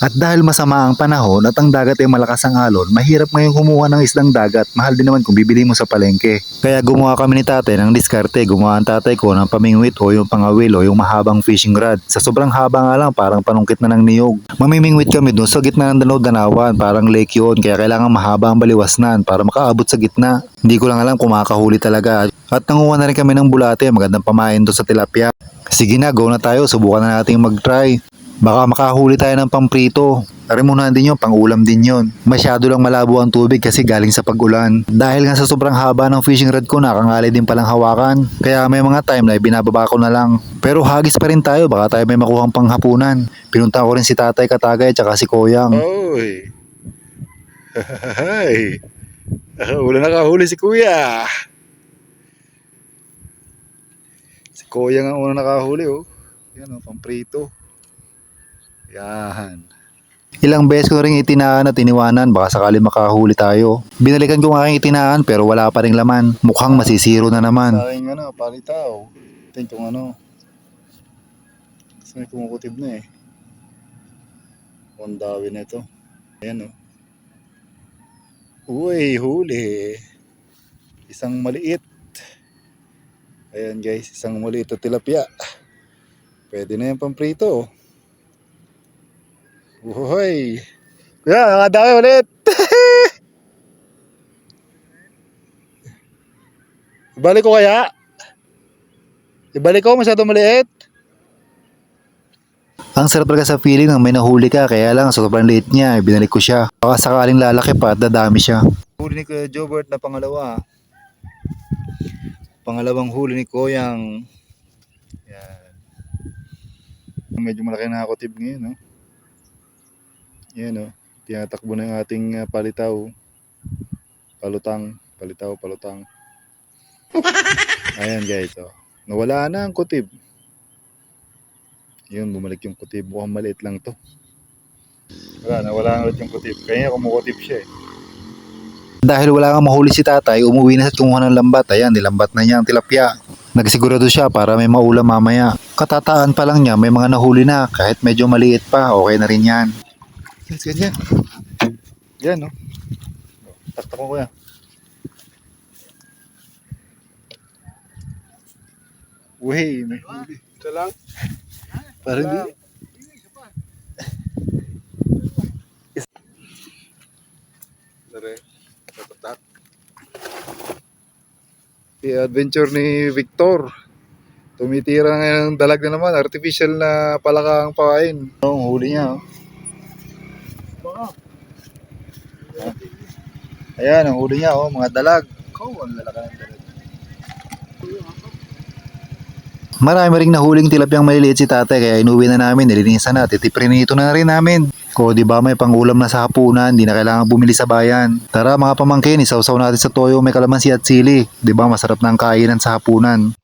At dahil masama ang panahon at ang dagat ay malakas ang alon, mahirap ngayon kumuha ng isdang dagat. Mahal din naman kung bibili mo sa palengke. Kaya gumawa kami ni tatay ng diskarte. Gumawa ang tatay ko ng pamingwit o yung pangawil o yung mahabang fishing rod. Sa sobrang haba nga lang, parang panungkit na ng niyog. Mamimingwit kami doon sa gitna ng danaw-danawan, parang lake yun. Kaya kailangan mahaba ang baliwasnan para makaabot sa gitna. Hindi ko lang alam kung makakahuli talaga. At nanguha na rin kami ng bulate, magandang pamain doon sa tilapia. Sige na, go na tayo, subukan na natin mag-try. Baka makahuli tayo ng pamprito. Arimunan din yun, pang-ulam din yun. Masyado lang malabo ang tubig kasi galing sa pag-ulan. Dahil nga sa sobrang haba ng fishing rod ko, nakangali din palang hawakan. Kaya may mga time na binababa ko na lang. Pero hagis pa rin tayo, baka tayo may makuhang panghapunan. Pinunta ko rin si Tatay Katagay at saka si Koyang. Oy! Hay! Wala nakahuli si Kuya. Si Kuya ang una nakahuli, oh. Yan, oh, pamprito. Yan. Ilang beses ko rin itinaan at iniwanan, baka sakali makahuli tayo. Binalikan ko nga aking itinaan pero wala pa rin laman. Mukhang masisiro na naman. Sa aking palitaw. Tingin kung kasi may kumukutib na eh. Ang dawi na ito. Ayan, oh. Uy, huli. Isang maliit. Ayan guys, isang maliit na tilapia. Pwede na yung pamprito. Uy. Kuya, nakadami ulit. Ibalik ko kaya? Ibalik ko, masyado maliit. Ang sarap talaga sa feeling ng may nahuli ka, kaya lang sobrang liit niya, binalik ko siya. Baka sakaling lalaki pa at dadami siya. Huli ni Kuya Jobert na pangalawa. Pangalawang huli ni Koyang. Yan. Medyo malaki na nakakotib ngayon, no? Yan, oh. Tinatakbo na yung ating palitaw. Palutaw. Ayan guys, oh. Nawala na ang kutib. Yun, bumalik yung kutib. Mukhang maliit lang to. Nawala na ulit yung kutib. Kaya kumukutib siya eh. Dahil wala kang mahuli si tatay, umuwi na at kumuha ng lambat. Ayan, nilambat na niya ang tilapia. Nagsigurado siya para may maulam mamaya. Katataan pa lang niya, may mga nahuli na. Kahit medyo maliit pa, okay na rin yan. Ganyan. Yan, no? Taktak ko kuya. Uy, may huli. Ito lang. Parang di. Dere. Tatak. Adventure ni Victor. Tumitira ngayon ng dalag na naman. Artificial na palaka ang pain. Ang huli niya, oh. Ayan, ang huli niya, oh, mga dalag. Ang lalaki ng dalag. Marami ring nahuling tilapiyang maliliit si tatay, kaya inuwi na namin, nilinisan na, titiprinito na rin namin. Ko, di ba may pangulam na sa hapunan, di na kailangan bumili sa bayan. Tara mga pamangkin, isawsaw natin sa toyo may kalamansi at sili. Di ba masarap na ang kainan sa hapunan.